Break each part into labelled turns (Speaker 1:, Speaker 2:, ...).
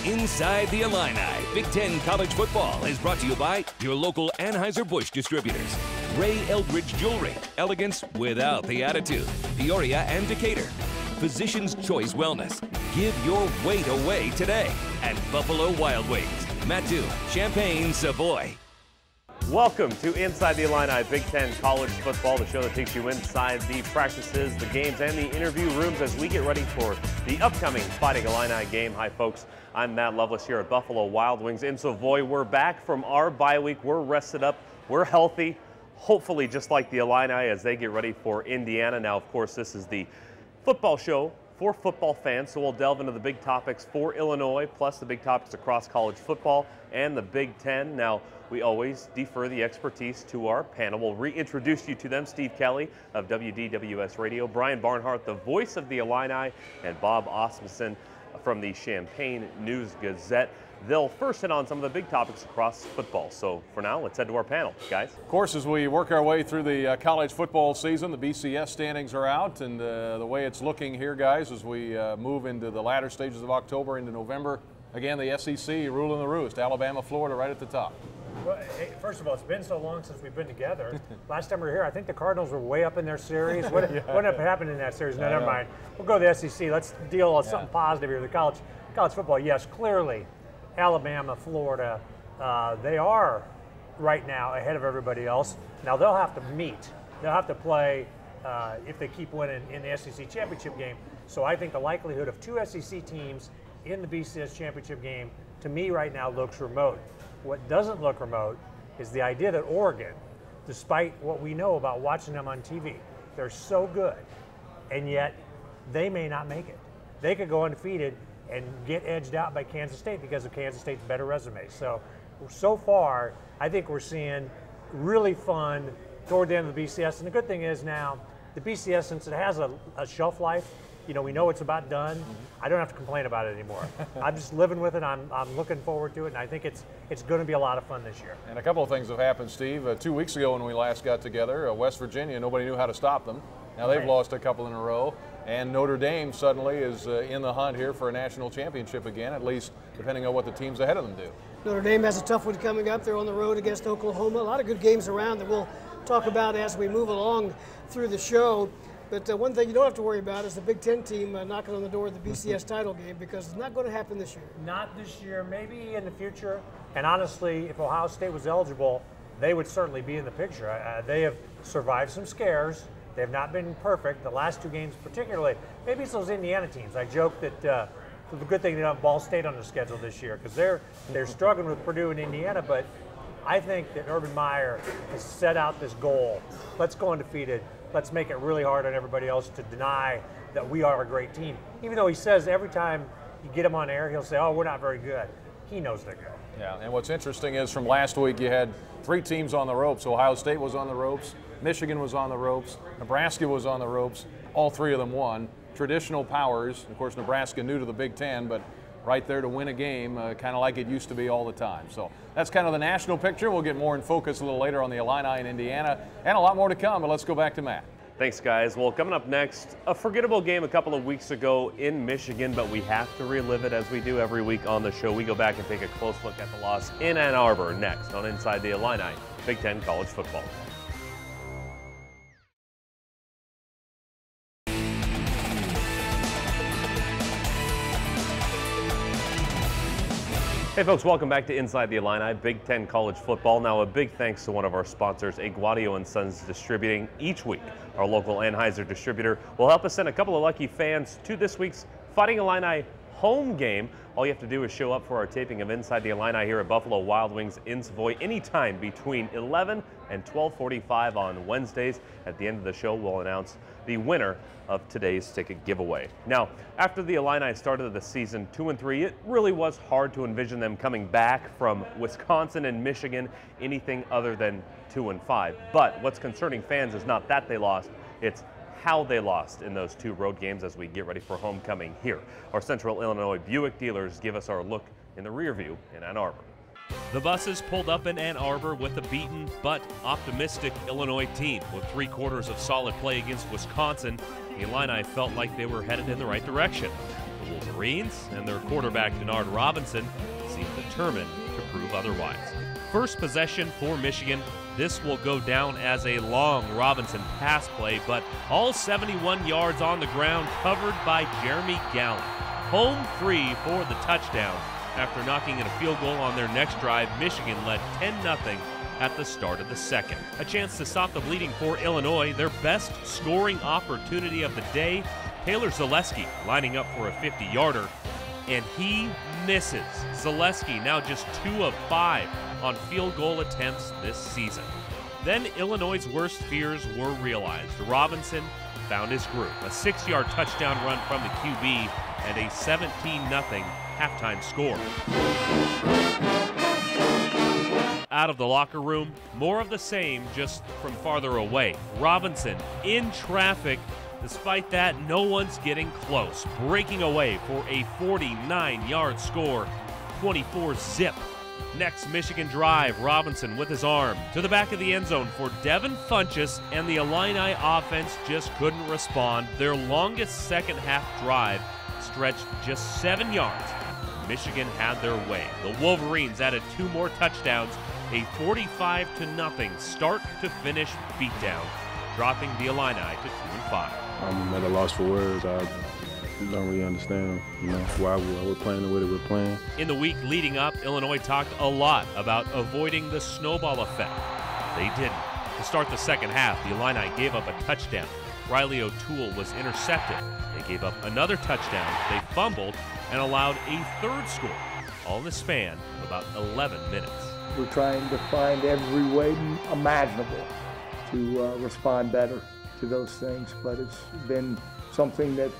Speaker 1: Inside the Illini, Big Ten College Football is brought to you by your local Anheuser-Busch distributors. Ray Eldridge Jewelry, elegance without the attitude. Peoria and Decatur. Physician's Choice Wellness. Give your weight away today. And Buffalo Wild Wings. Mattoon, Champaign, Savoy.
Speaker 2: Welcome to Inside the Illini Big Ten College Football, the show that takes you inside the practices, the games, and the interview rooms as we get ready for the upcoming Fighting Illini game. Hi, folks. I'm Matt Lovelace here at Buffalo Wild Wings in Savoy. We're back from our bye week. We're rested up. We're healthy, hopefully just like the Illini as they get ready for Indiana. Now, of course, this is the football show for football fans, so we'll delve into the big topics for Illinois, plus the big topics across college football and the Big Ten. Now, we always defer the expertise to our panel. We'll reintroduce you to them. Steve Kelly of WDWS Radio, Brian Barnhart, the voice of the Illini, and Bob Osmondson from the Champaign News-Gazette. They'll first hit on some of the big topics across football. So for now, let's head to our panel, guys.
Speaker 3: Of course, as we work our way through the college football season, the BCS standings are out, and the way it's looking here, guys, as we move into the latter stages of October into November, again, the SEC ruling the roost. Alabama, Florida right at the top.
Speaker 4: Well, hey, first of all, it's been so long since we've been together. Last time we were here, I think the Cardinals were way up in their series. What happened in that series? No, never mind. We'll go to the SEC. Let's deal with something positive here. The college football, yes, clearly, Alabama, Florida, they are right now ahead of everybody else. Now they'll have to meet. They'll have to play if they keep winning in the SEC championship game. So I think the likelihood of two SEC teams in the BCS championship game, to me right now, looks remote. What doesn't look remote is the idea that Oregon, despite what we know about watching them on TV, they're so good, and yet they may not make it. They could go undefeated and get edged out by Kansas State because of Kansas State's better resume. So far, I think we're seeing really fun toward the end of the BCS. And the good thing is now, the BCS, since it has a shelf life, you know, we know it's about done. I don't have to complain about it anymore. I'm just living with it. I'm looking forward to it, and I think it's going to be a lot of fun this year.
Speaker 3: And a couple of things have happened, Steve. 2 weeks ago when we last got together, West Virginia, nobody knew how to stop them. Now they've lost a couple in a row, and Notre Dame suddenly is in the hunt here for a national championship again, at least depending on what the teams ahead of them do.
Speaker 5: Notre Dame has a tough one coming up. They're on the road against Oklahoma. A lot of good games around that we'll talk about as we move along through the show. But one thing you don't have to worry about is the Big Ten team knocking on the door of the BCS title game, because it's not going to happen this year.
Speaker 4: Not this year, maybe in the future. And honestly, if Ohio State was eligible, they would certainly be in the picture. They have survived some scares. They have not been perfect. The last two games particularly. Maybe it's those Indiana teams. I joke that the good thing they don't have Ball State on the schedule this year, because they're struggling with Purdue and Indiana. But I think that Urban Meyer has set out this goal. Let's go undefeated. Let's make it really hard on everybody else to deny that we are a great team. Even though he says every time you get him on air, he'll say, oh, we're not very good. He knows they're good.
Speaker 3: Yeah, and what's interesting is from last week you had 3 teams on the ropes. Ohio State was on the ropes, Michigan was on the ropes, Nebraska was on the ropes. All 3 of them won. Traditional powers, of course, Nebraska new to the Big Ten, but right there to win a game, kind of like it used to be all the time. So that's kind of the national picture. We'll get more in focus a little later on the Illini in Indiana, and a lot more to come, but let's go back to Matt.
Speaker 2: Thanks, guys. Well, coming up next, a forgettable game a couple of weeks ago in Michigan, but we have to relive it as we do every week on the show. We go back and take a close look at the loss in Ann Arbor next on Inside the Illini Big Ten College Football. Hey folks, welcome back to Inside the Illini Big Ten College Football. Now a big thanks to one of our sponsors, Aguadio & Sons Distributing. Each week, our local Anheuser distributor will help us send a couple of lucky fans to this week's Fighting Illini home game. All you have to do is show up for our taping of Inside the Illini here at Buffalo Wild Wings in Savoy anytime between 11 and 12:45 on Wednesdays. At the end of the show, we'll announce the winner of today's ticket giveaway. Now, after the Illini started the season 2-3, it really was hard to envision them coming back from Wisconsin and Michigan anything other than 2-5. But what's concerning fans is not that they lost, it's how they lost in those 2 road games as we get ready for homecoming here. Our Central Illinois Buick dealers give us our look in the rear view in Ann Arbor.
Speaker 6: The buses pulled up in Ann Arbor with a beaten but optimistic Illinois team. With 3 quarters of solid play against Wisconsin, the Illini felt like they were headed in the right direction. The Wolverines and their quarterback Denard Robinson seem determined to prove otherwise. First possession for Michigan. This will go down as a long Robinson pass play, but all 71 yards on the ground covered by Jeremy Gallen. Home free for the touchdown. After knocking in a field goal on their next drive, Michigan led 10-0 at the start of the second. A chance to stop the bleeding for Illinois, their best scoring opportunity of the day. Taylor Zaleski lining up for a 50-yarder, and he misses. Zaleski now just 2 of 5 on field goal attempts this season. Then Illinois' worst fears were realized. Robinson found his groove. A 6-yard touchdown run from the QB and a 17-0 halftime score. Out of the locker room, more of the same, just from farther away. Robinson in traffic. Despite that, no one's getting close. Breaking away for a 49-yard score, 24-zip. Next Michigan drive, Robinson with his arm to the back of the end zone for Devin Funchess, and the Illini offense just couldn't respond. Their longest second half drive stretched just 7 yards. Michigan had their way. The Wolverines added 2 more touchdowns, a 45-0 start to finish beatdown, dropping the Illini to 2-5.
Speaker 7: I'm at a loss for words. I don't really understand, why we're playing the way that we're playing.
Speaker 6: In the week leading up, Illinois talked a lot about avoiding the snowball effect. They didn't. To start the second half, the Illini gave up a touchdown. Riley O'Toole was intercepted. They gave up another touchdown. They fumbled and allowed a third score, all in the span of about 11 minutes.
Speaker 8: We're trying to find every way imaginable to respond better to those things, but it's been something that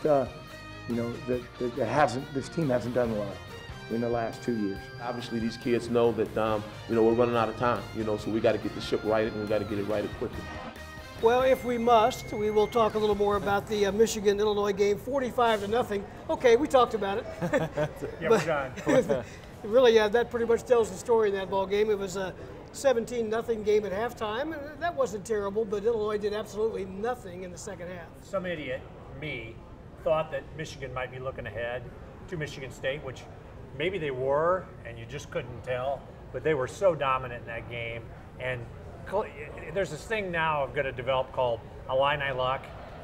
Speaker 8: this team hasn't done a lot in the last 2 years.
Speaker 9: Obviously, these kids know that we're running out of time. So we got to get the ship righted, and we got to get it righted quickly.
Speaker 5: Well, if we must, we will talk a little more about the Michigan-Illinois game, 45-0. Okay, we talked about it.
Speaker 4: Yeah, we're done.
Speaker 5: Really, that pretty much tells the story in that ball game. It was a 17-0 game at halftime, and that wasn't terrible, but Illinois did absolutely nothing in the second half.
Speaker 4: Some idiot, me, thought that Michigan might be looking ahead to Michigan State, which maybe they were, and you just couldn't tell, but they were so dominant in that game. And there's this thing now going to develop called Illini luck.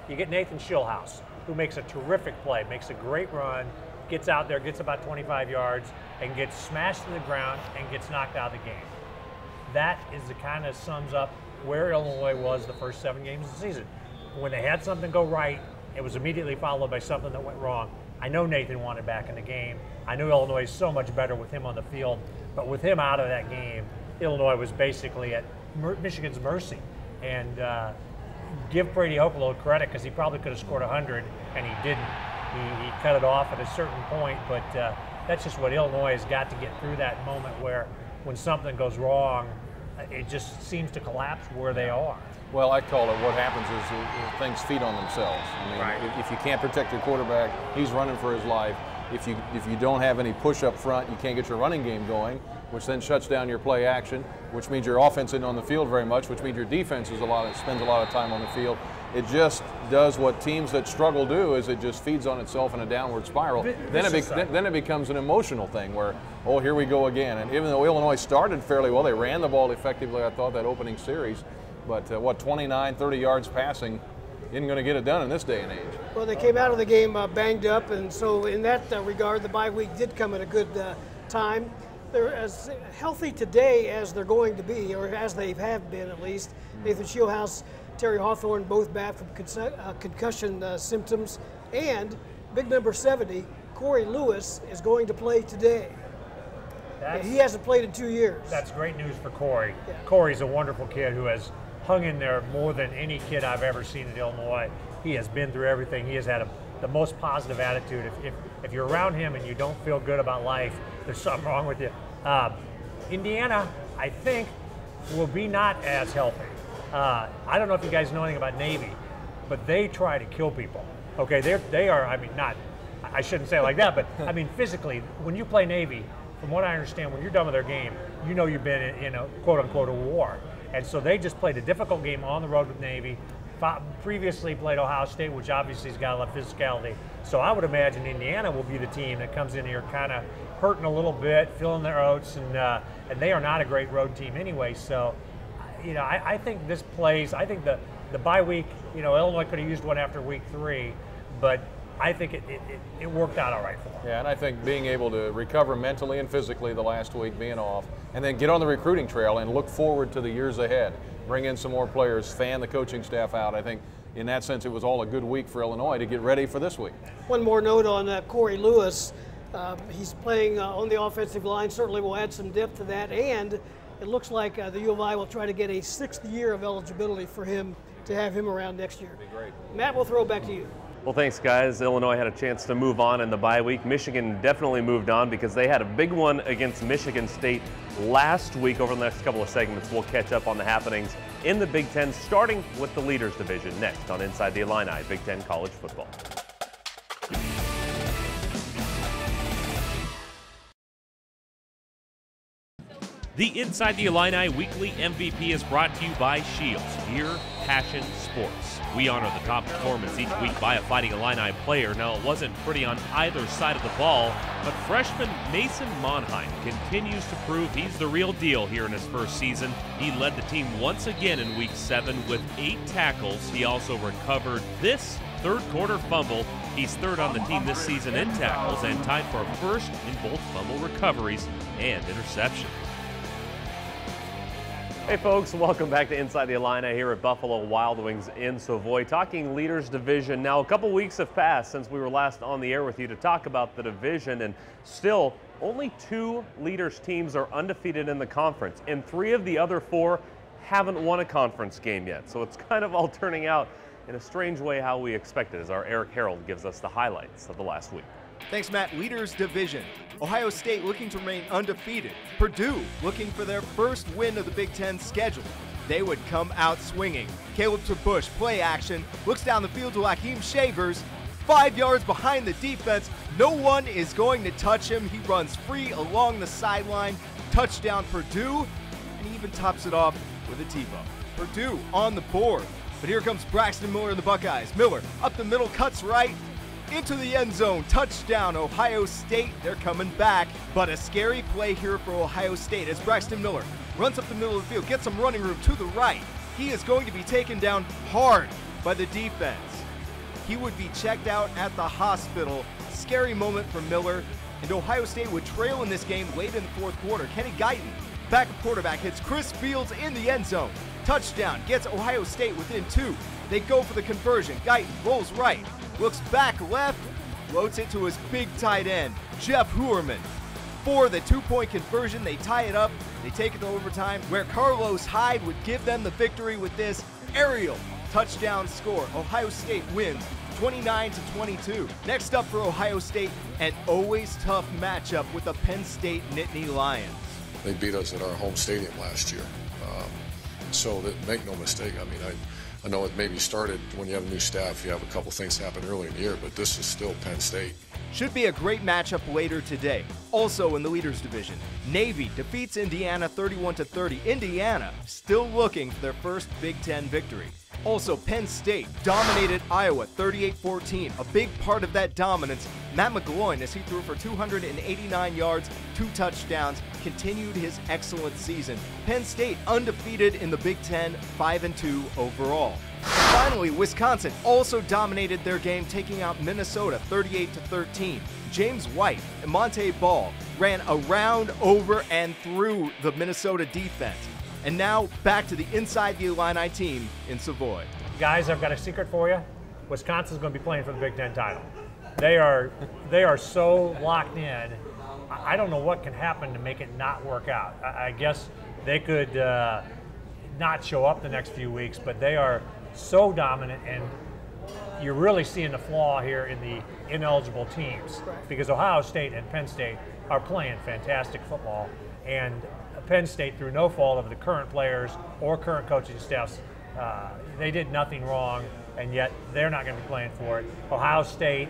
Speaker 4: You get Nathan Schillhouse, who makes a terrific play, makes a great run, gets out there, gets about 25 yards, and gets smashed to the ground and gets knocked out of the game. That is the kind of sums up where Illinois was the first 7 games of the season. When they had something go right, it was immediately followed by something that went wrong. I know Nathan wanted back in the game. I knew Illinois is so much better with him on the field, but with him out of that game, Illinois was basically at Michigan's mercy. And give Brady Hoke a little credit, because he probably could have scored 100, and he didn't. He cut it off at a certain point, but that's just what Illinois has got to get through, that moment where when something goes wrong, it just seems to collapse where they are.
Speaker 3: Well, I call it, what happens is things feed on themselves. I mean,
Speaker 4: right.
Speaker 3: If you can't protect your quarterback, he's running for his life. If you don't have any push up front, you can't get your running game going, which then shuts down your play action, which means your offense isn't on the field very much, which means your defense spends a lot of time on the field. It just does what teams that struggle do, is it just feeds on itself in a downward spiral. Then it becomes an emotional thing where, oh, here we go again. And even though Illinois started fairly well, they ran the ball effectively, I thought, that opening series. But 29, 30 yards passing isn't going to get it done in this day and age.
Speaker 5: Well, they came out of the game banged up, and so in that regard, the bye week did come at a good time. They're as healthy today as they're going to be, or as they have been at least. Nathan Schillhouse, Terry Hawthorne, both back from concussion symptoms, and big number 70, Corey Lewis, is going to play today. He hasn't played in 2 years.
Speaker 4: That's great news for Corey.
Speaker 5: Yeah.
Speaker 4: Corey's a wonderful kid who has hung in there more than any kid I've ever seen at Illinois. He has been through everything. He has had the most positive attitude. If you're around him and you don't feel good about life, there's something wrong with you. Indiana, I think, will be not as healthy. I don't know if you guys know anything about Navy, but they try to kill people. Okay, they are, I mean, not, I shouldn't say it like that, but I mean, physically, when you play Navy, from what I understand, when you're done with their game, you know you've been in a quote-unquote a war. And so they just played a difficult game on the road with Navy, previously played Ohio State, which obviously has got a lot of physicality. So I would imagine Indiana will be the team that comes in here kind of hurting a little bit, filling their oats, and they are not a great road team anyway. So, you know, I think this plays. I think the bye week, you know, Illinois could have used one after week 3, but I think it worked out all right for them.
Speaker 3: Yeah, and I think being able to recover mentally and physically the last week, being off, and then get on the recruiting trail and look forward to the years ahead. Bring in some more players, fan the coaching staff out. I think in that sense it was all a good week for Illinois to get ready for this week.
Speaker 5: One more note on Corey Lewis. He's playing on the offensive line. Certainly will add some depth to that, and it looks like the U of I will try to get a 6th year of eligibility for him to have him around next year.
Speaker 3: That'd be great.
Speaker 5: Matt, we'll throw it back to you.
Speaker 2: Well, thanks, guys. Illinois had a chance to move on in the bye week. Michigan definitely moved on because they had a big one against Michigan State last week. Over the next couple of segments, we'll catch up on the happenings in the Big Ten, starting with the Leaders Division next on Inside the Illini, Big Ten College Football.
Speaker 6: The Inside the Illini Weekly MVP is brought to you by Shields, Gear, Passion, Sports. We honor the top performance each week by a Fighting Illini player. Now, it wasn't pretty on either side of the ball, but freshman Mason Monheim continues to prove he's the real deal here in his first season. He led the team once again in Week 7 with 8 tackles. He also recovered this third-quarter fumble. He's third on the team this season in tackles and tied for first in both fumble recoveries and interceptions.
Speaker 2: Hey folks, welcome back to Inside the Illini here at Buffalo Wild Wings in Savoy, talking Leaders Division. Now, a couple weeks have passed since we were last on the air with you to talk about the division, and still only 2 Leaders teams are undefeated in the conference, and 3 of the other 4 haven't won a conference game yet. So it's kind of all turning out in a strange way how we expected, as our Eric Harold gives us the highlights of the last week.
Speaker 10: Thanks, Matt. Leaders Division. Ohio State looking to remain undefeated. Purdue looking for their first win of the Big Ten schedule. They would come out swinging. Caleb Bush, play action, looks down the field to Lakeem Shavers. 5 yards behind the defense. No one is going to touch him. He runs free along the sideline. Touchdown Purdue, and he even tops it off with a TiVo. Purdue on the board. But here comes Braxton Miller and the Buckeyes. Miller up the middle, cuts right, into the end zone. Touchdown, Ohio State. They're coming back. But a scary play here for Ohio State as Braxton Miller runs up the middle of the field, gets some running room to the right. He is going to be taken down hard by the defense. He would be checked out at the hospital. Scary moment for Miller. And Ohio State would trail in this game late in the fourth quarter. Kenny Guyton, backup quarterback, hits Chris Fields in the end zone. Touchdown, gets Ohio State within 2. They go for the conversion. Guyton rolls right, looks back left, floats it to his big tight end, Jeff Huerman. For the 2-point conversion, they tie it up. They take it to overtime, where Carlos Hyde would give them the victory with this aerial touchdown score. Ohio State wins 29-22. Next up for Ohio State, an always tough matchup with the Penn State Nittany Lions.
Speaker 11: They beat us at our home stadium last year. So that, make no mistake, I mean, I know it maybe started when you have a new staff, you have a couple things happen early in the year, but this is still Penn State.
Speaker 10: Should be a great matchup later today. Also in the Leaders Division, Navy defeats Indiana 31-30. Indiana still looking for their first Big Ten victory. Also, Penn State dominated Iowa 38-14. A big part of that dominance, Matt McGloin, as he threw for 289 yards, 2 touchdowns, continued his excellent season. Penn State undefeated in the Big Ten, 5-2 overall. Finally, Wisconsin also dominated their game, taking out Minnesota 38-13. James White and Monte Ball ran around, over, and through the Minnesota defense. And now back to the Inside the Illini team in Savoy.
Speaker 4: Guys, I've got a secret for you. Wisconsin's going to be playing for the Big Ten title. They are so locked in. I don't know what can happen to make it not work out. I guess they could not show up the next few weeks, but they are so dominant, and you're really seeing the flaw here in the ineligible teams, because Ohio State and Penn State are playing fantastic football, and Penn State, through no fault of the current players or current coaching staffs, they did nothing wrong, and yet they're not going to be playing for it. Ohio State,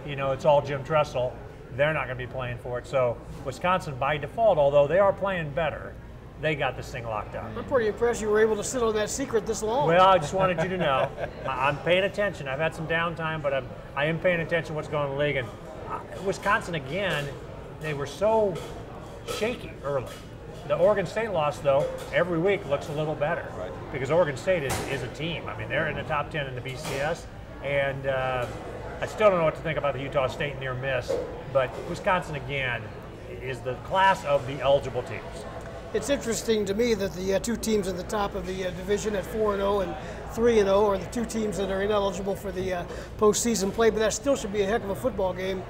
Speaker 4: you know, it's all Jim Tressel. They're not going to be playing for it. So Wisconsin, by default, although they are playing better, they got this thing locked up.
Speaker 5: I'm pretty impressed you were able to sit on that secret this long.
Speaker 4: Well, I just wanted you to know. I'm paying attention. I've had some downtime, but I am paying attention to what's going on in the league. And Wisconsin, again, they were so shaky early. The Oregon State loss, though, every week looks a little better because Oregon State is a team. I mean, they're in the top 10 in the BCS, and I still don't know what to think about the Utah State near miss, but Wisconsin, again, is the class of the eligible teams.
Speaker 5: It's interesting to me that the two teams at the top of the division at 4-0 and 3-0 are the two teams that are ineligible for the postseason play, but that still should be a heck of a football game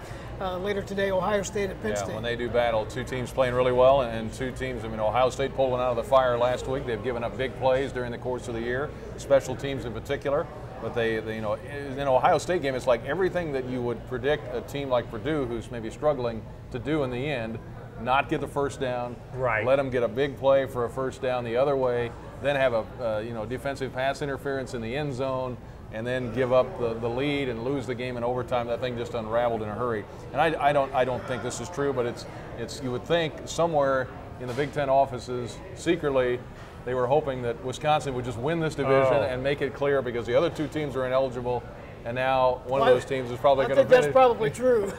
Speaker 5: later today, Ohio State at Penn State.
Speaker 3: When they do battle, two teams playing really well and two teams, I mean, Ohio State pulled one out of the fire last week. They've given up big plays during the course of the year, special teams in particular. But they you know, in an Ohio State game, it's like everything that you would predict a team like Purdue, who's maybe struggling to do in the end, not get the first down, let them get a big play for a first down the other way, then have a defensive pass interference in the end zone, and then give up the lead and lose the game in overtime. That thing just unraveled in a hurry. And I don't think this is true, but it's you would think somewhere in the Big Ten offices secretly they were hoping that Wisconsin would just win this division and make it clear, because the other two teams are ineligible, and now one of those teams is probably going to finish.
Speaker 5: I think that's probably true.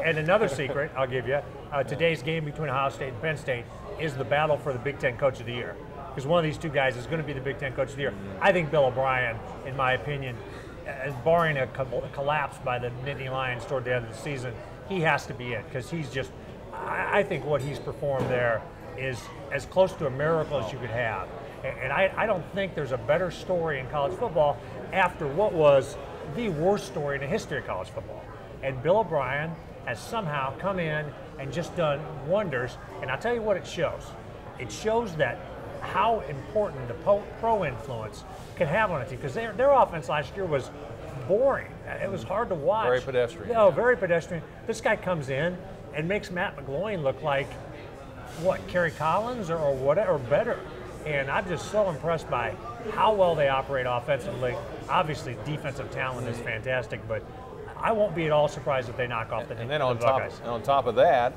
Speaker 4: And another secret I'll give you, today's game between Ohio State and Penn State is the battle for the Big Ten Coach of the Year. Because one of these two guys is going to be the Big Ten Coach of the Year. I think Bill O'Brien, in my opinion, barring a collapse by the Nittany Lions toward the end of the season, he has to be it, because he's just, I think what he's performed there is as close to a miracle as you could have. And I don't think there's a better story in college football after what was the worst story in the history of college football. And Bill O'Brien has somehow come in and just done wonders. And I'll tell you what it shows. It shows that how important the pro influence can have on a team, because their offense last year was boring. It was hard to watch.
Speaker 3: Very pedestrian.
Speaker 4: No, very pedestrian. This guy comes in and makes Matt McGloin look like, what, Kerry Collins or whatever, or better. And I'm just so impressed by how well they operate offensively. Obviously, defensive talent is fantastic, but I won't be at all surprised if they knock off the Buckeyes.
Speaker 3: And then on top of that,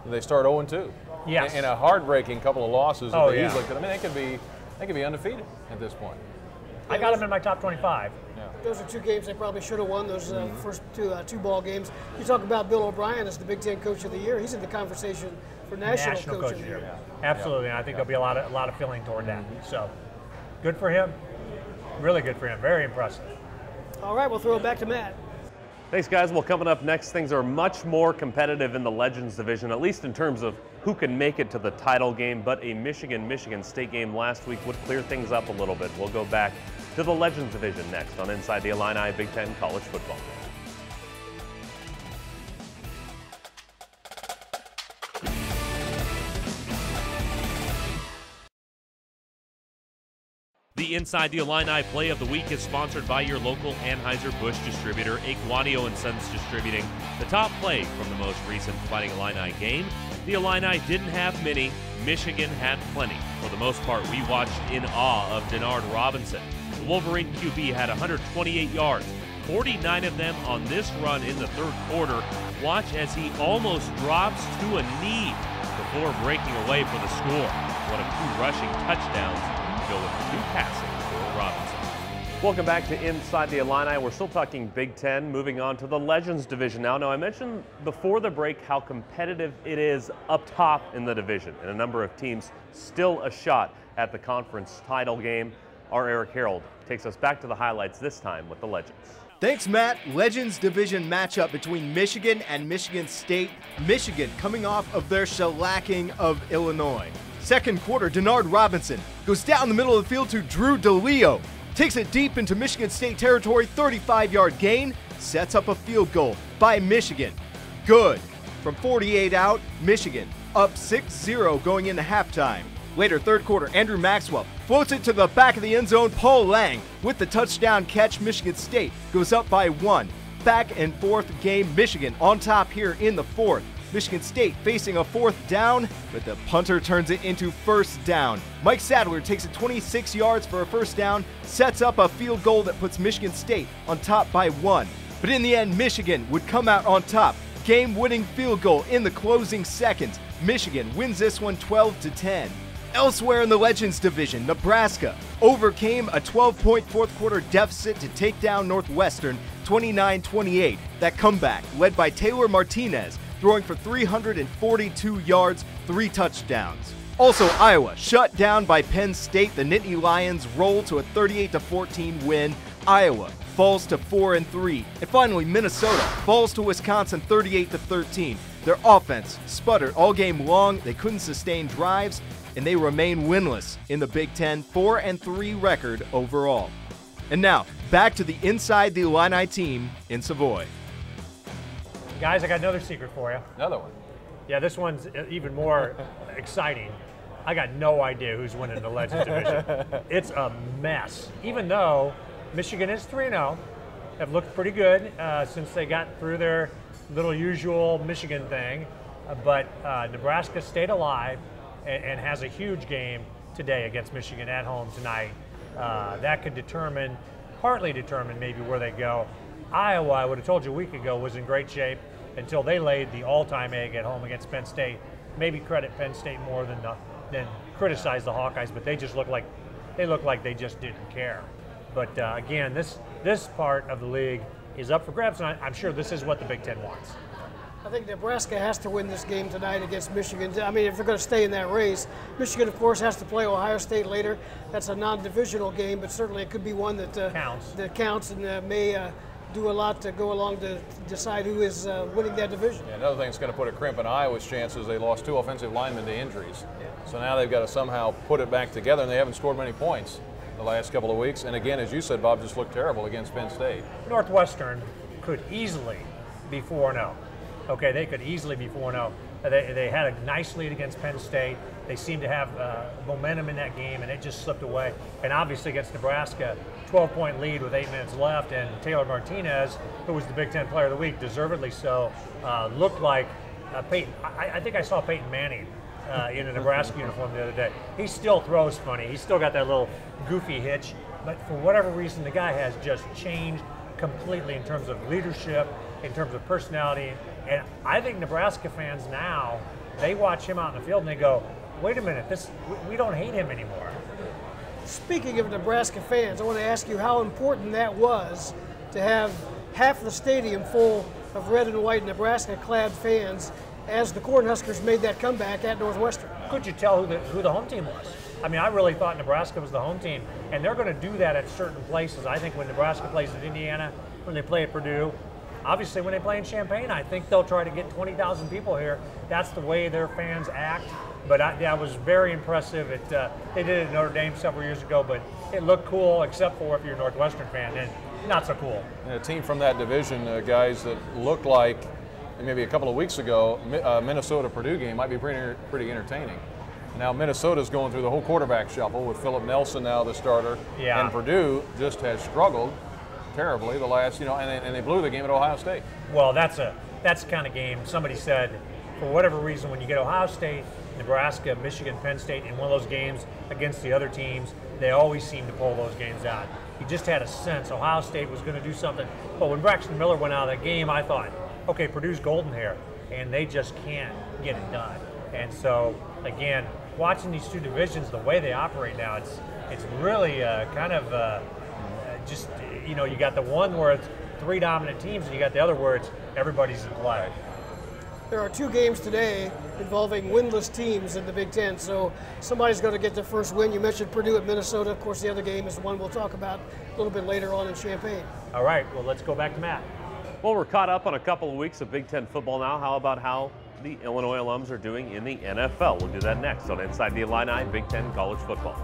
Speaker 3: they start 0-2.
Speaker 4: Yes.
Speaker 3: In a heartbreaking couple of losses that they easily could. I mean, they could be undefeated at this point.
Speaker 4: I got them in my top 25.
Speaker 5: Yeah. Those are two games they probably should have won, those first two ball games. You talk about Bill O'Brien as the Big Ten Coach of the Year. He's in the conversation for National Coach of the Year.
Speaker 4: Yeah. Absolutely, and I think there'll be a lot of feeling toward that. So, good for him. Really good for him. Very impressive.
Speaker 5: All right, we'll throw it back to Matt.
Speaker 2: Thanks, guys. Well, coming up next, things are much more competitive in the Legends division, at least in terms of who can make it to the title game. But a Michigan State game last week would clear things up a little bit. We'll go back to the Legends division next on Inside the Illini Big Ten College Football.
Speaker 6: The Inside the Illini Play of the Week is sponsored by your local Anheuser-Busch distributor, Iguanio & Sons Distributing. The top play from the most recent Fighting Illini game. The Illini didn't have many. Michigan had plenty. For the most part, we watched in awe of Denard Robinson. The Wolverine QB had 128 yards, 49 of them on this run in the third quarter. Watch as he almost drops to a knee before breaking away for the score. One of two rushing touchdowns to go with two passing for Robinson.
Speaker 2: Welcome back to Inside the Illini. We're still talking Big Ten, moving on to the Legends division now. Now, I mentioned before the break how competitive it is up top in the division, and a number of teams still a shot at the conference title game. Our Eric Harold takes us back to the highlights, this time with the Legends.
Speaker 10: Thanks, Matt. Legends division matchup between Michigan and Michigan State. Michigan coming off of their shellacking of Illinois. Second quarter, Denard Robinson goes down the middle of the field to Drew DeLeo. Takes it deep into Michigan State territory, 35-yard gain, sets up a field goal by Michigan. Good. From 48 out, Michigan up 6-0 going into halftime. Later, third quarter, Andrew Maxwell floats it to the back of the end zone. Paul Lang with the touchdown catch. Michigan State goes up by 1. Back and forth game, Michigan on top here in the fourth. Michigan State facing a fourth down, but the punter turns it into first down. Mike Sadler takes it 26 yards for a first down, sets up a field goal that puts Michigan State on top by 1. But in the end, Michigan would come out on top. Game-winning field goal in the closing seconds. Michigan wins this one 12-10. Elsewhere in the Legends Division, Nebraska overcame a 12-point fourth quarter deficit to take down Northwestern 29-28. That comeback led by Taylor Martinez, throwing for 342 yards, 3 touchdowns. Also, Iowa shut down by Penn State. The Nittany Lions roll to a 38-14 win. Iowa falls to 4-3. And finally, Minnesota falls to Wisconsin 38-13. Their offense sputtered all game long. They couldn't sustain drives, and they remain winless in the Big Ten, 4-3 record overall. And now, back to the Inside the Illini team in Savoy.
Speaker 4: Guys, I got another secret for you.
Speaker 3: Another one.
Speaker 4: Yeah, this one's even more exciting. I got no idea who's winning the Legends Division. It's a mess. Even though Michigan is 3-0, have looked pretty good since they got through their little usual Michigan thing, but Nebraska stayed alive and has a huge game today against Michigan at home tonight. That could partly determine maybe where they go. Iowa, I would have told you a week ago, was in great shape until they laid the all-time egg at home against Penn State. Maybe credit Penn State more than criticize the Hawkeyes, but they just look like they just didn't care. But again, this part of the league is up for grabs, and I'm sure this is what the Big Ten wants.
Speaker 5: I think Nebraska has to win this game tonight against Michigan. I mean, if they're going to stay in that race. Michigan, of course, has to play Ohio State later. That's a non-divisional game, but certainly it could be one that counts and may do a lot to go along to decide who is winning that division.
Speaker 3: Yeah, another thing that's going to put a crimp in Iowa's chances, they lost 2 offensive linemen to injuries. So now they've got to somehow put it back together, and they haven't scored many points the last couple of weeks. And again, as you said, Bob, just looked terrible against Penn State.
Speaker 4: Northwestern could easily be 4-0. Okay, they could easily be 4-0. They had a nice lead against Penn State. They seemed to have momentum in that game, and it just slipped away. And obviously against Nebraska, 12-point lead with 8 minutes left, and Taylor Martinez, who was the Big Ten Player of the Week, deservedly so, looked like Peyton. I think I saw Peyton Manning in a Nebraska uniform the other day. He still throws funny. He's still got that little goofy hitch, but for whatever reason, the guy has just changed completely in terms of leadership, in terms of personality. And I think Nebraska fans now, they watch him out in the field and they go, wait a minute, we don't hate him anymore.
Speaker 5: Speaking of Nebraska fans, I want to ask you how important that was to have half the stadium full of red and white Nebraska-clad fans as the Cornhuskers made that comeback at Northwestern.
Speaker 4: Could you tell who the home team was? I mean, I really thought Nebraska was the home team, and they're going to do that at certain places. I think when Nebraska plays at Indiana, when they play at Purdue, obviously when they play in Champaign, I think they'll try to get 20,000 people here. That's the way their fans act. But that was very impressive. They did it at Notre Dame several years ago, but it looked cool, except for if you're a Northwestern fan, and not so cool.
Speaker 3: And a team from that division, guys, that looked like maybe a couple of weeks ago, Minnesota-Purdue game might be pretty entertaining. Now Minnesota's going through the whole quarterback shuffle with Philip Nelson now the starter, and Purdue just has struggled terribly the last, and they blew the game at Ohio State.
Speaker 4: Well, that's the kind of game. Somebody said, for whatever reason, when you get Ohio State, Nebraska, Michigan, Penn State in one of those games against the other teams, they always seem to pull those games out. You just had a sense Ohio State was going to do something. But when Braxton Miller went out of that game, I thought, okay, Purdue's golden here, and they just can't get it done. And so, again, watching these two divisions, the way they operate now, it's really kind of just, you got the one where it's 3 dominant teams, and you got the other where it's everybody's in play.
Speaker 5: There are 2 games today involving winless teams in the Big Ten, so somebody's going to get their first win. You mentioned Purdue at Minnesota. Of course, the other game is one we'll talk about a little bit later on in Champaign.
Speaker 4: All right, well, let's go back to Matt.
Speaker 2: Well, we're caught up on a couple of weeks of Big Ten football now. How about how the Illinois alums are doing in the NFL? We'll do that next on Inside the Illini Big Ten College Football.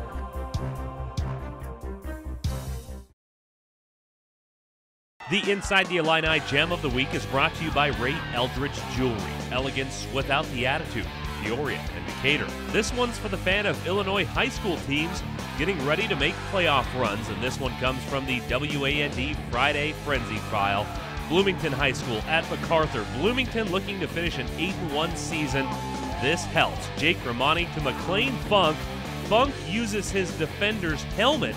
Speaker 6: The Inside the Illini Gem of the Week is brought to you by Ray Eldridge Jewelry. Elegance without the attitude. Peoria and Decatur. This one's for the fan of Illinois high school teams getting ready to make playoff runs, and this one comes from the WAND Friday Frenzy file. Bloomington High School at MacArthur. Bloomington looking to finish an 8-1 season. This helps Jake Romani to McLean Funk. Funk uses his defender's helmet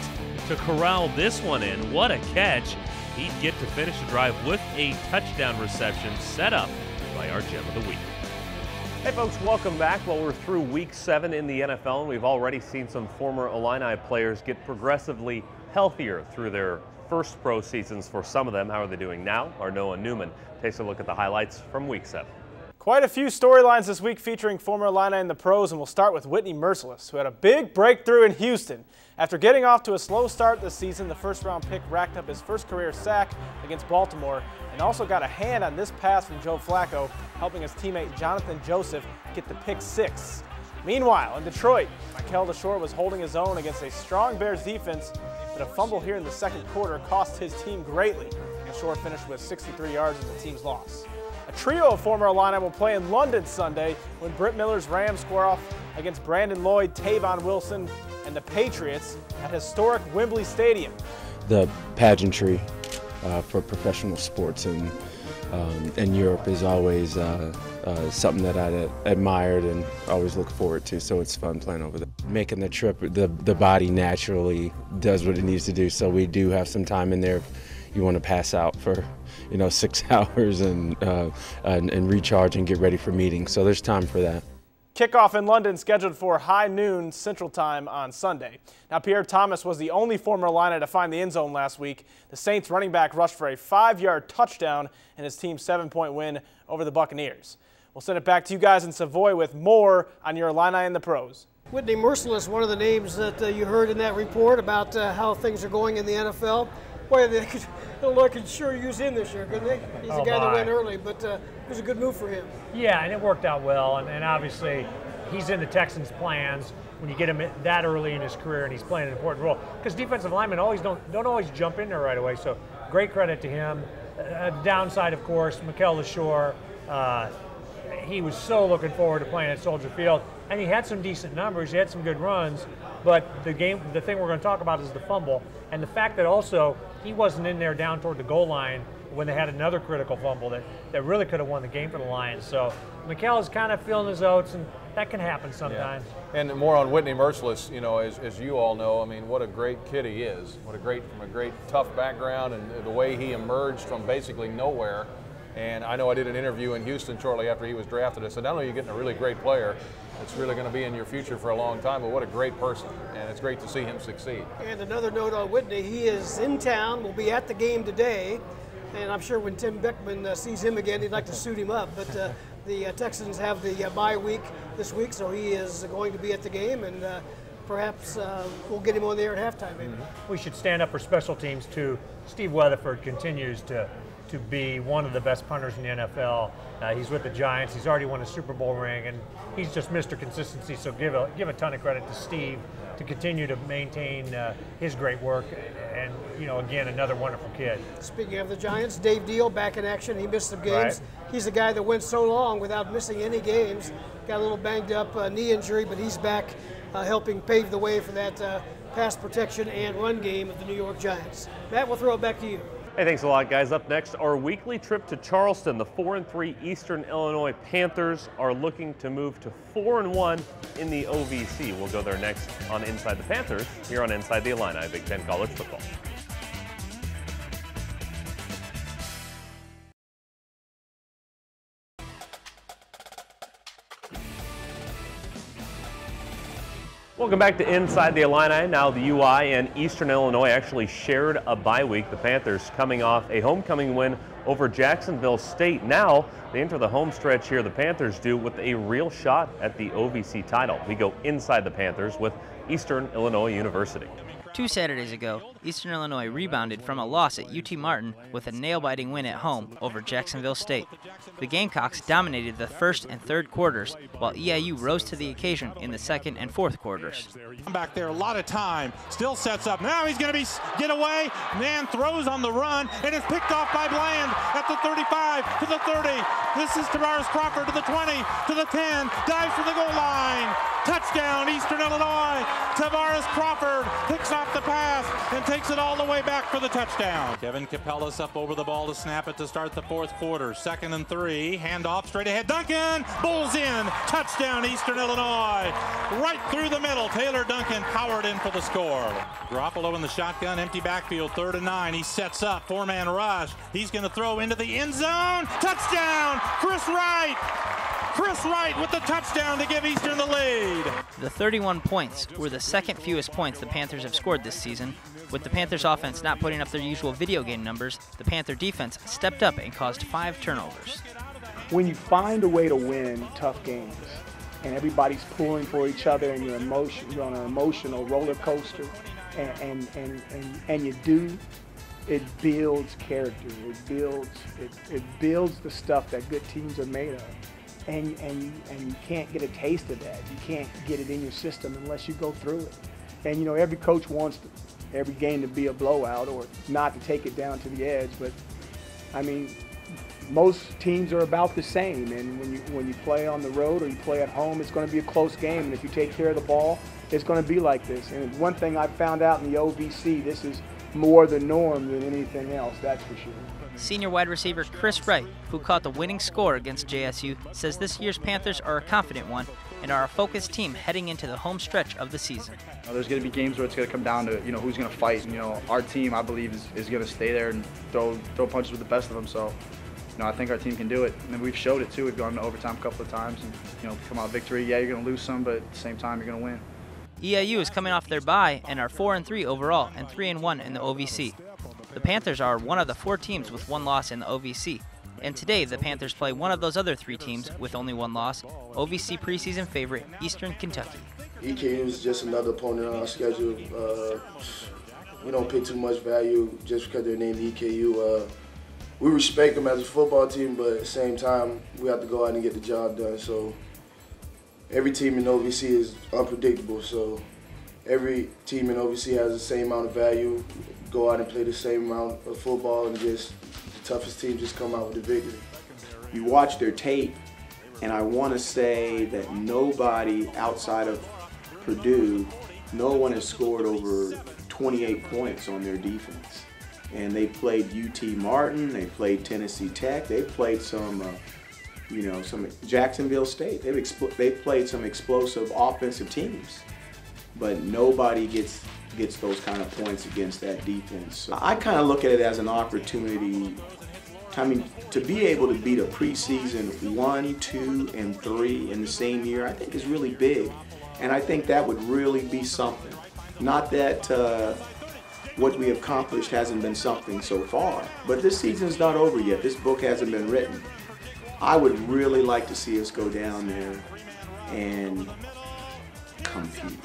Speaker 6: to corral this one in. What a catch. He'd get to finish the drive with a touchdown reception set up by our Gem of the Week.
Speaker 2: Hey folks, welcome back. Well, we're through week 7 in the NFL, and we've already seen some former Illini players get progressively healthier through their first pro seasons. For some of them, how are they doing now? Our Noah Newman takes a look at the highlights from week 7.
Speaker 12: Quite a few storylines this week featuring former Illini in the pros, and we'll start with Whitney Merciless, who had a big breakthrough in Houston. After getting off to a slow start this season, the first-round pick racked up his first career sack against Baltimore and also got a hand on this pass from Joe Flacco, helping his teammate Jonathan Joseph get the pick 6. Meanwhile, in Detroit, Mikel DeShore was holding his own against a strong Bears defense, but a fumble here in the second quarter cost his team greatly. DeShore finished with 63 yards in the team's loss. A trio of former Illini will play in London Sunday when Britt Miller's Rams square off against Brandon Lloyd, Tavon Wilson, and the Patriots at historic Wembley Stadium.
Speaker 13: The pageantry for professional sports in Europe is always something that I admired and always look forward to, so it's fun playing over there. Making the trip, the body naturally does what it needs to do, so we do have some time in there if you want to pass out for 6 hours and recharge and get ready for meetings, so there's time for that.
Speaker 12: Kickoff in London scheduled for high noon Central Time on Sunday. Now, Pierre Thomas was the only former Illini to find the end zone last week. The Saints running back rushed for a 5-yard touchdown in his team's 7-point win over the Buccaneers. We'll send it back to you guys in Savoy with more on your Illini in the pros.
Speaker 5: Whitney Merciless, one of the names that you heard in that report about how things are going in the NFL. Boy, Illinois could sure use him this year, couldn't they? He's a guy that went early, but it was a good move for him.
Speaker 4: Yeah, and it worked out well, and obviously he's in the Texans' plans when you get him that early in his career and he's playing an important role. Because defensive linemen don't always jump in there right away, so great credit to him. Downside, of course, Mikel DeShore, he was so looking forward to playing at Soldier Field, and he had some decent numbers, he had some good runs, but the thing we're going to talk about is the fumble, and the fact that also he wasn't in there down toward the goal line when they had another critical fumble that really could have won the game for the Lions. So Mikel is kind of feeling his oats, and that can happen sometimes.
Speaker 3: Yeah. And more on Whitney Merciless, as you all know, I mean, what a great kid he is. From a great tough background, and the way he emerged from basically nowhere. And I know I did an interview in Houston shortly after he was drafted. I said, not only are you getting a really great player, it's really going to be in your future for a long time, but what a great person, and it's great to see him succeed.
Speaker 5: And another note on Whitney, he is in town, will be at the game today, and I'm sure when Tim Beckman sees him again, he'd like to suit him up, but the Texans have the bye week this week, so he is going to be at the game, and perhaps we'll get him on the air at halftime maybe.
Speaker 4: We should stand up for special teams too. Steve Weatherford continues to be one of the best punters in the NFL. He's with the Giants. He's already won a Super Bowl ring, and he's just Mr. Consistency. So give a ton of credit to Steve to continue to maintain his great work. And again, another wonderful kid.
Speaker 5: Speaking of the Giants, Dave Deal back in action. He missed some games. Right. He's a guy that went so long without missing any games. Got a little banged up knee injury, but he's back helping pave the way for that pass protection and run game of the New York Giants. Matt, we'll throw it back to you.
Speaker 2: Hey, thanks a lot, guys. Up next, our weekly trip to Charleston. The 4-3 Eastern Illinois Panthers are looking to move to 4-1 in the OVC. We'll go there next on Inside the Panthers, here on Inside the Illini Big Ten College Football. Welcome back to Inside the Illini. Now the UI and Eastern Illinois actually shared a bye week. The Panthers coming off a homecoming win over Jacksonville State. Now they enter the home stretch here, the Panthers do, with a real shot at the OVC title. We go inside the Panthers with Eastern Illinois University.
Speaker 14: 2 Saturdays ago, Eastern Illinois rebounded from a loss at UT Martin with a nail-biting win at home over Jacksonville State. The Gamecocks dominated the first and third quarters, while EIU rose to the occasion in the second and fourth quarters.
Speaker 15: Back there, a lot of time, still sets up. Now he's going to get away, man throws on the run, and it's picked off by Bland at the 35, to the 30. This is Tavares Crawford to the 20, to the 10, dives for the goal line. Touchdown, Eastern Illinois. Tavares Crawford picks off the pass and takes it all the way back for the touchdown. Kevin Capellas up over the ball to snap it to start the fourth quarter. 2nd and 3, handoff straight ahead. Duncan, bulls in. Touchdown, Eastern Illinois. Right through the middle. Taylor Duncan powered in for the score. Garoppolo in the shotgun, empty backfield, 3rd and 9. He sets up, 4-man rush. He's going to throw into the end zone. Touchdown, Chris Wright. Chris Wright with the touchdown to give Eastern the lead.
Speaker 14: The 31 points were the second fewest points the Panthers have scored this season. With the Panthers offense not putting up their usual video game numbers, the Panther defense stepped up and caused 5 turnovers.
Speaker 8: When you find a way to win tough games and everybody's pulling for each other and you're on an emotional roller coaster and you do, it builds character. It builds the stuff that good teams are made of. And you can't get a taste of that. You can't get it in your system unless you go through it. And you know, every coach wants every game to be a blowout or not to take it down to the edge, but I mean, most teams are about the same, and when you play on the road or you play at home, it's going to be a close game, and if you take care of the ball, it's going to be like this. And one thing I've found out in the OVC, this is more the norm than anything else, that's for sure.
Speaker 14: Senior wide receiver Chris Wright, who caught the winning score against JSU, says this year's Panthers are a confident one and are a focused team heading into the home stretch of the season.
Speaker 16: There's going to be games where it's going to come down to who's going to fight. And, our team, I believe, is going to stay there and throw punches with the best of them. So, I think our team can do it, and we've showed it too. We've gone to overtime a couple of times, and come out victory. Yeah, you're going to lose some, but at the same time, you're going to win.
Speaker 14: EIU is coming off their bye and are 4-3 overall and 3-1 in the OVC. The Panthers are one of the 4 teams with 1 loss in the OVC. And today, the Panthers play one of those other 3 teams with only 1 loss, OVC preseason favorite Eastern Kentucky.
Speaker 17: EKU is just another opponent on our schedule. We don't pay too much value just because they're named EKU. We respect them as a football team, but at the same time, we have to go out and get the job done. So every team in OVC is unpredictable. So every team in OVC has the same amount of value. Go out and play the same amount of football, and just the toughest team just come out with the victory.
Speaker 18: You watch their tape, and I want to say that nobody outside of Purdue, no one has scored over 28 points on their defense. And they played UT Martin, they played Tennessee Tech, they played some Jacksonville State. They've played some explosive offensive teams, but nobody gets those kind of points against that defense. So I kind of look at it as an opportunity. I mean, to be able to beat a preseason 1, 2, and 3 in the same year, I think is really big. And I think that would really be something. Not that what we have accomplished hasn't been something so far, but this season's not over yet. This book hasn't been written. I would really like to see us go down there and compete.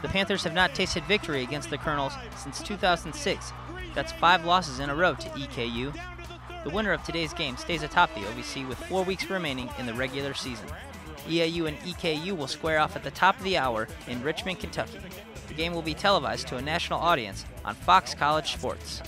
Speaker 14: The Panthers have not tasted victory against the Colonels since 2006. That's 5 losses in a row to EKU. The winner of today's game stays atop the OVC with 4 weeks remaining in the regular season. EIU and EKU will square off at the top of the hour in Richmond, Kentucky. The game will be televised to a national audience on Fox College Sports.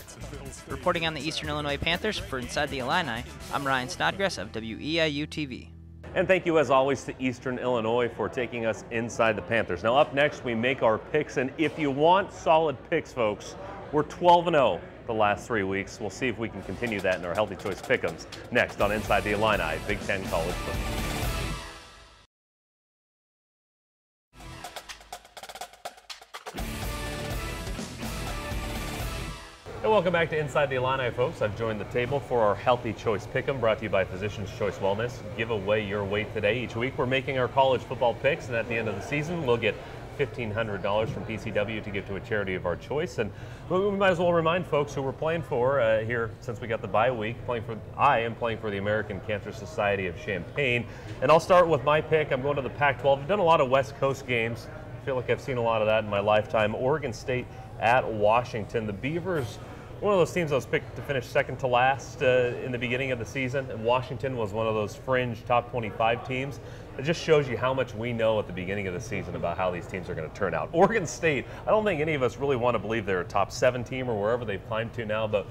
Speaker 14: Reporting on the Eastern Illinois Panthers for Inside the Illini, I'm Ryan Snodgrass of WEIU TV.
Speaker 2: And thank you, as always, to Eastern Illinois for taking us inside the Panthers. Now, up next, we make our picks, and if you want solid picks, folks, we're 12-0 the last 3 weeks. We'll see if we can continue that in our Healthy Choice Pick'ems next on Inside the Illini, Big Ten College Football. And welcome back to Inside the Illini, folks. I've joined the table for our Healthy Choice Pick'em, brought to you by Physicians Choice Wellness. Give away your weight today. Each week, we're making our college football picks, and at the end of the season, we'll get $1,500 from PCW to give to a charity of our choice. And we might as well remind folks who we're playing for here, since we got the bye week. I am playing for the American Cancer Society of Champaign. And I'll start with my pick. I'm going to the Pac-12. I've done a lot of West Coast games. I feel like I've seen a lot of that in my lifetime. Oregon State at Washington. The Beavers, one of those teams that was picked to finish second to last in the beginning of the season, and Washington was one of those fringe top 25 teams. It just shows you how much we know at the beginning of the season about how these teams are going to turn out. Oregon State, I don't think any of us really want to believe they're a top 7 team or wherever they've climbed to now, but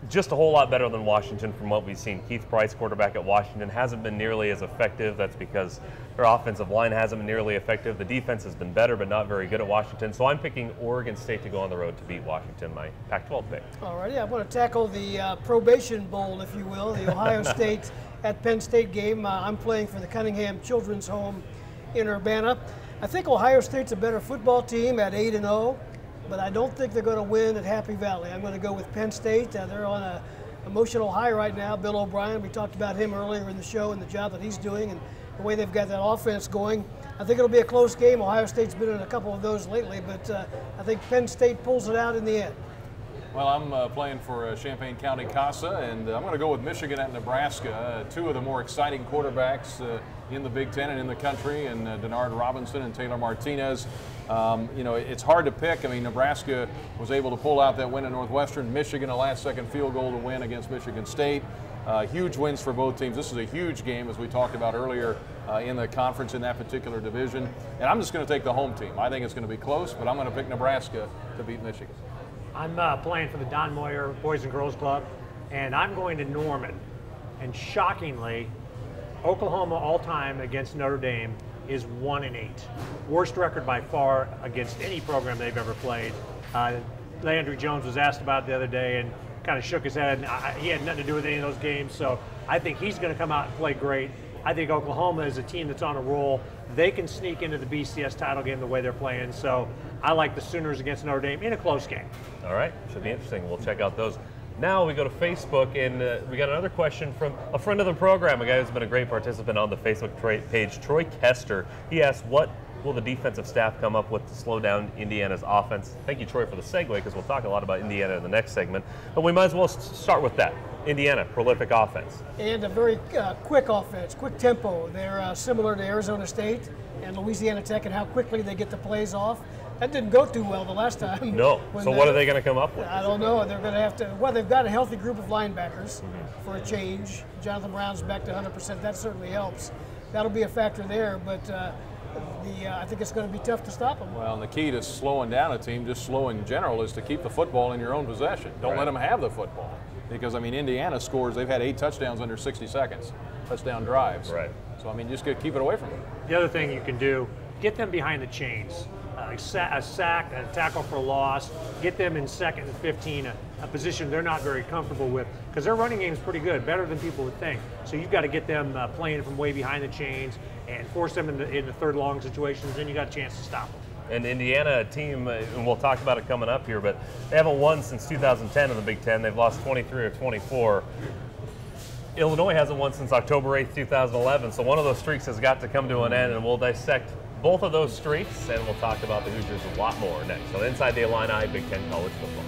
Speaker 2: just a whole lot better than Washington from what we've seen. Keith Price, quarterback at Washington, hasn't been nearly as effective. That's because their offensive line hasn't been nearly effective. The defense has been better, but not very good at Washington. So I'm picking Oregon State to go on the road to beat Washington, my Pac-12 pick. All
Speaker 5: righty, I want to tackle the probation bowl, if you will, the Ohio State at Penn State game. I'm playing for the Cunningham Children's Home in Urbana. I think Ohio State's a better football team at 8-0. But I don't think they're going to win at Happy Valley. I'm going to go with Penn State. They're on a emotional high right now. Bill O'Brien, we talked about him earlier in the show and the job that he's doing and the way they've got that offense going. I think it'll be a close game. Ohio State's been in a couple of those lately, but I think Penn State pulls it out in the end.
Speaker 3: Well, I'm playing for Champaign County Casa, and I'm going to go with Michigan at Nebraska. Two of the more exciting quarterbacks in the Big Ten and in the country, and Denard Robinson and Taylor Martinez. You know, it's hard to pick. I mean, Nebraska was able to pull out that win at Northwestern. Michigan, a last-second field goal to win against Michigan State. Huge wins for both teams. This is a huge game, as we talked about earlier in the conference in that particular division. And I'm just going to take the home team. I think it's going to be close, but I'm going to pick Nebraska to beat Michigan.
Speaker 4: I'm playing for the Don Moyer Boys and Girls Club, and I'm going to Norman. And shockingly, Oklahoma all-time against Notre Dame is 1-8. Worst record by far against any program they've ever played. Landry Jones was asked about it the other day and kind of shook his head. And he had nothing to do with any of those games, so I think he's going to come out and play great. I think Oklahoma is a team that's on a roll. They can sneak into the BCS title game the way they're playing, so I like the Sooners against Notre Dame in a close game.
Speaker 6: All right, should be interesting. We'll check out those. Now we go to Facebook, and we got another question from a friend of the program, a guy who's been a great participant on the Facebook page, Troy Kester. He asked, what will the defensive staff come up with to slow down Indiana's offense? Thank you, Troy, for the segue, because we'll talk a lot about Indiana in the next segment. But we might as well start with that. Indiana, prolific offense.
Speaker 5: And a very quick offense, quick tempo. They're similar to Arizona State and Louisiana Tech and how quickly they get the plays off. That didn't go too well the last time.
Speaker 6: No. So what are they going to come up with?
Speaker 5: I don't know. They're going to have to, well, they've got a healthy group of linebackers for a change. Jonathan Brown's back to 100%. That certainly helps. That'll be a factor there, but I think it's going to be tough to stop them.
Speaker 3: Well, and the key to slowing down a team, just slowing in general, is to keep the football in your own possession. Don't let them have the football. Because, I mean, Indiana scores, they've had 8 touchdowns under 60 seconds, touchdown drives.
Speaker 6: Right.
Speaker 3: So, I mean, just keep it away from them.
Speaker 4: The other thing you can do, get them behind the chains. A sack, a tackle for loss, get them in 2nd and 15, a position they're not very comfortable with, because their running game is pretty good, better than people would think. So you've got to get them playing from way behind the chains and force them in the third long situations, then you got a chance to stop them.
Speaker 6: And Indiana, a team, and we'll talk about it coming up here, but they haven't won since 2010 in the Big Ten. They've lost 23 or 24. Illinois hasn't won since October 8th, 2011, so one of those streaks has got to come to an end, and we'll dissect both of those streaks, and we'll talk about the Hoosiers a lot more next. So Inside the Illini, Big Ten College Football.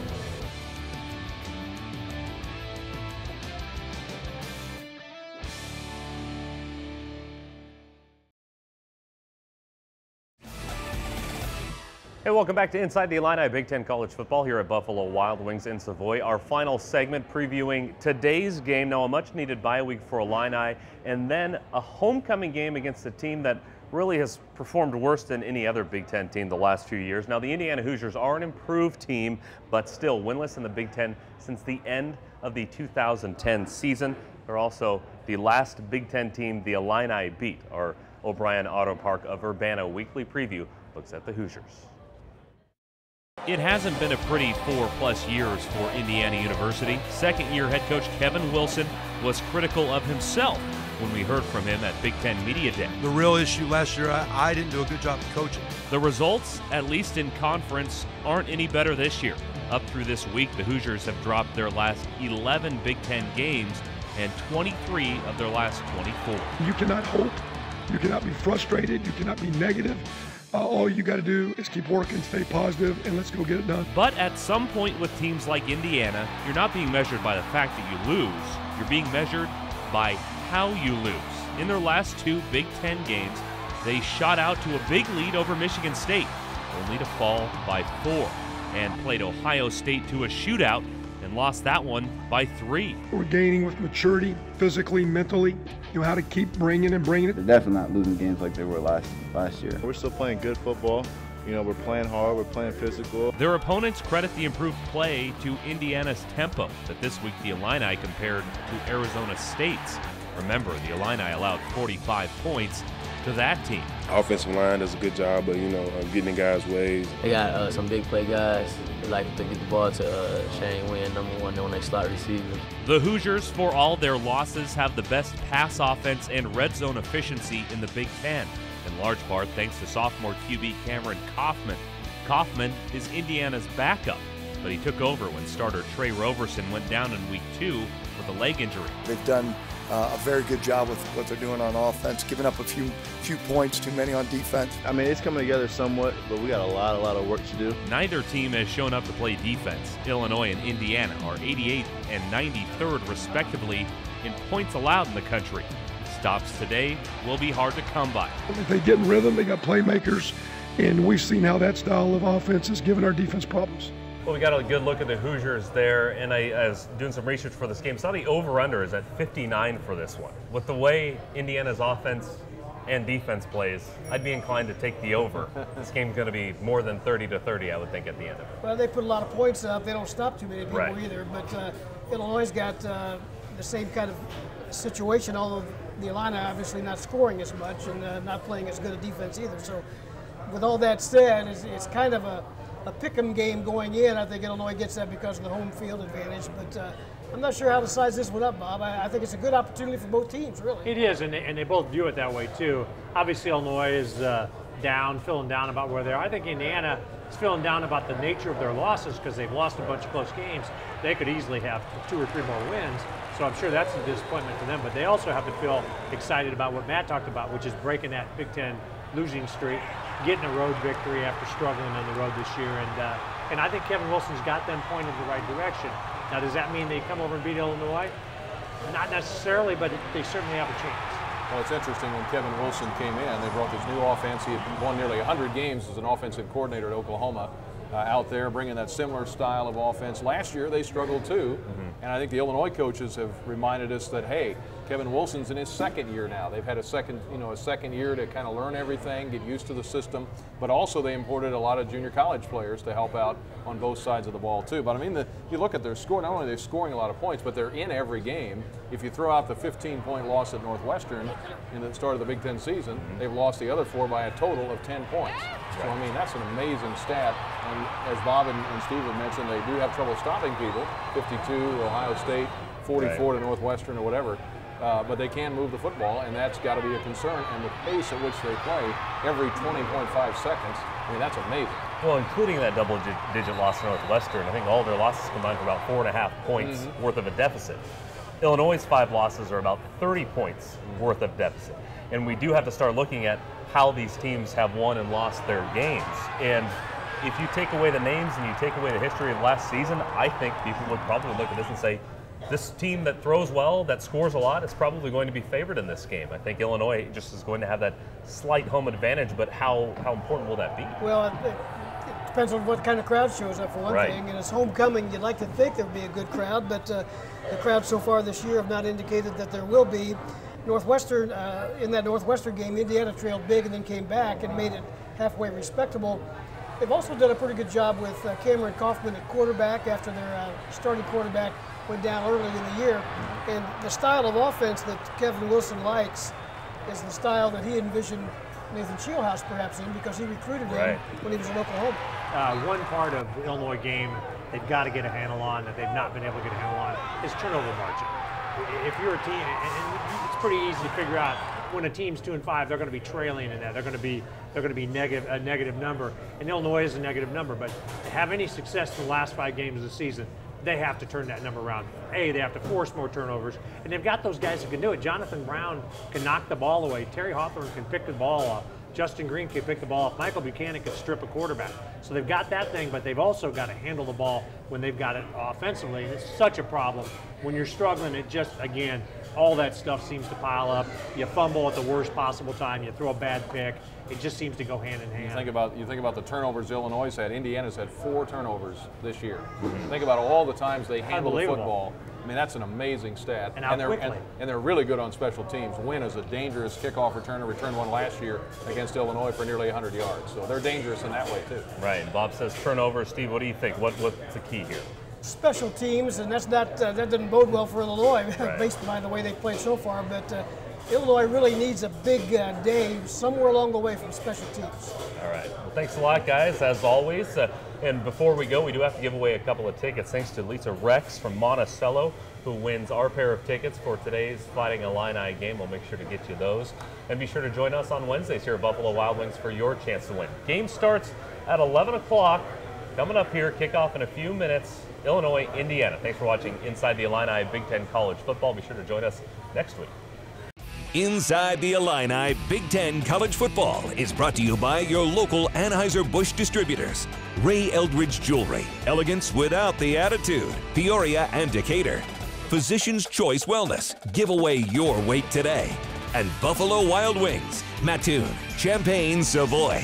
Speaker 6: Hey, welcome back to Inside the Illini, Big Ten College Football here at Buffalo Wild Wings in Savoy. Our final segment previewing today's game. Now, a much-needed bye week for Illini, and then a homecoming game against a team that really has performed worse than any other Big Ten team the last few years. Now, the Indiana Hoosiers are an improved team, but still winless in the Big Ten since the end of the 2010 season. They're also the last Big Ten team the Illini beat. Our O'Brien Auto Park of Urbana weekly preview looks at the Hoosiers. It hasn't been a pretty 4+ years for Indiana University. Second-year head coach Kevin Wilson was critical of himself when we heard from him at Big Ten Media Day.
Speaker 19: The real issue last year, I didn't do a good job of coaching.
Speaker 6: The results, at least in conference, aren't any better this year. Up through this week, the Hoosiers have dropped their last 11 Big Ten games and 23 of their last 24.
Speaker 20: You cannot hope. You cannot be frustrated. You cannot be negative. All you got to do is keep working, stay positive, and let's go get it done.
Speaker 6: But at some point with teams like Indiana, you're not being measured by the fact that you lose. You're being measured by how you lose. In their last 2 Big Ten games, they shot out to a big lead over Michigan State, only to fall by 4, and played Ohio State to a shootout and lost that one by 3.
Speaker 20: We're gaining with maturity, physically, mentally, how to keep bringing it.
Speaker 21: They're definitely not losing games like they were last year.
Speaker 22: We're still playing good football. We're playing hard, we're playing physical.
Speaker 6: Their opponents credit the improved play to Indiana's tempo, but this week the Illini compared to Arizona State's. Remember, the Illini allowed 45 points to that team.
Speaker 7: Offensive line does a good job of, getting in guys' ways.
Speaker 23: They got some big play guys. They like to get the ball to Shane Wynn, #1 on their slot receiver.
Speaker 6: The Hoosiers, for all their losses, have the best pass offense and red zone efficiency in the Big Ten, in large part thanks to sophomore QB Cameron Kaufman. Kaufman is Indiana's backup, but he took over when starter Trey Roverson went down in Week 2 with a leg injury.
Speaker 1: They've done a very good job with what they're doing on offense, giving up a few points, too many on defense.
Speaker 22: I mean, it's coming together somewhat, but we got a lot of work to do.
Speaker 6: Neither team has shown up to play defense. Illinois and Indiana are 88th and 93rd, respectively, in points allowed in the country. Stops today will be hard to come by.
Speaker 20: If they get in rhythm, they got playmakers, and we've seen how that style of offense has given our defense problems.
Speaker 2: Well, we got a good look at the Hoosiers there, and I was doing some research for this game. Saw the over-under is at 59 for this one. With the way Indiana's offense and defense plays, I'd be inclined to take the over. This game's going to be more than 30-30, I would think, at the end of it.
Speaker 5: Well, they put a lot of points up. They don't stop too many people
Speaker 2: Right.
Speaker 5: either. But Illinois got the same kind of situation, although the Illini obviously not scoring as much and not playing as good a defense either. So with all that said, it's kind of a pick-em game going in. I think Illinois gets that because of the home field advantage, but I'm not sure how to size this one up, Bob. I think it's a good opportunity for both teams, really.
Speaker 4: It is, and they both view it that way, too. Obviously, Illinois is feeling down about where they are. I think Indiana is feeling down about the nature of their losses because they've lost a bunch of close games. They could easily have 2 or 3 more wins, so I'm sure that's a disappointment for them. But they also have to feel excited about what Matt talked about, which is breaking that Big Ten losing streak, getting a road victory after struggling on the road this year, and I think Kevin Wilson's got them pointed in the right direction. Now, does that mean they come over and beat Illinois? Not necessarily, but they certainly have a chance.
Speaker 3: Well, it's interesting when Kevin Wilson came in, they brought this new offense. He had won nearly 100 games as an offensive coordinator at Oklahoma. Out there bringing that similar style of offense. Last year they struggled too, and I think the Illinois coaches have reminded us that, hey, Kevin Wilson's in his second year now. They've had a second year to kind of learn everything, get used to the system, but also they imported a lot of junior college players to help out on both sides of the ball too. But I mean, you look at their score, not only are they scoring a lot of points, but they're in every game. If you throw out the 15-point loss at Northwestern in the start of the Big Ten season, they've lost the other 4 by a total of 10 points. So, I mean, that's an amazing stat. And as Bob and Steve have mentioned, they do have trouble stopping people. 52 to Ohio State, 44 to Northwestern or whatever. But they can move the football, and that's got to be a concern. And the pace at which they play, every 20.5 seconds, I mean, that's amazing.
Speaker 2: Well, including that double-digit loss to Northwestern, I think all their losses combined for about 4.5 points worth of a deficit. Illinois' 5 losses are about 30 points worth of deficit. And we do have to start looking at how these teams have won and lost their games. And if you take away the names and you take away the history of last season, I think people would probably look at this and say, this team that throws well, that scores a lot, is probably going to be favored in this game. I think Illinois just is going to have that slight home advantage, but how important will that be?
Speaker 5: Well, it depends on what kind of crowd shows up, for one thing. And it's homecoming, you'd like to think there would be a good crowd, but the crowd so far this year have not indicated that there will be. Northwestern, in that Northwestern game, Indiana trailed big and then came back and made it halfway respectable. They've also done a pretty good job with Cameron Kaufman at quarterback after their starting quarterback went down early in the year. And the style of offense that Kevin Wilson likes is the style that he envisioned Nathan Shieldhouse perhaps in, because he recruited him when he was in Oklahoma.
Speaker 4: One part of the Illinois game they've got to get a handle on that they've not been able to get a handle on is turnover margin. If you're a team, and it's pretty easy to figure out when a team's 2-5, they're going to be trailing in that. They're going to be a negative number, and Illinois is a negative number. But to have any success in the last 5 games of the season, they have to turn that number around. They have to force more turnovers, and they've got those guys who can do it. Jonathan Brown can knock the ball away. Terry Hawthorne can pick the ball off. Justin Green can pick the ball off. Michael Buchanan can strip a quarterback. So they've got that thing, but they've also got to handle the ball when they've got it offensively. And it's such a problem. When you're struggling, it just, again, all that stuff seems to pile up. You fumble at the worst possible time. You throw a bad pick. It just seems to go hand in hand.
Speaker 3: You think about the turnovers Illinois had. Indiana's had 4 turnovers this year. Think about all the times they handle the football. I mean, that's an amazing stat.
Speaker 4: And how quickly.
Speaker 3: And they're really good on special teams. Wynn is a dangerous kickoff returner, returned one last year against Illinois for nearly 100 yards. So they're dangerous in that way, too.
Speaker 2: Right. Bob says turnovers. Steve, what do you think? What's the key here?
Speaker 5: Special teams, and that's not that didn't bode well for Illinois, based by the way they've played so far. But Illinois really needs a big day somewhere along the way from special teams.
Speaker 2: All right. Well, thanks a lot, guys, as always. And before we go, we do have to give away a couple of tickets, thanks to Lisa Rex from Monticello, who wins our pair of tickets for today's Fighting Illini game. We'll make sure to get you those. And be sure to join us on Wednesdays here at Buffalo Wild Wings for your chance to win. Game starts at 11 o'clock. Coming up here, kickoff in a few minutes. Illinois, Indiana. Thanks for watching Inside the Illini Big Ten College Football. Be sure to join us next week.
Speaker 9: Inside the Illini Big Ten College Football is brought to you by your local Anheuser-Busch distributors. Ray Eldridge Jewelry, elegance without the attitude. Peoria and Decatur. Physician's Choice Wellness, give away your weight today. And Buffalo Wild Wings, Mattoon, Champaign, Savoy.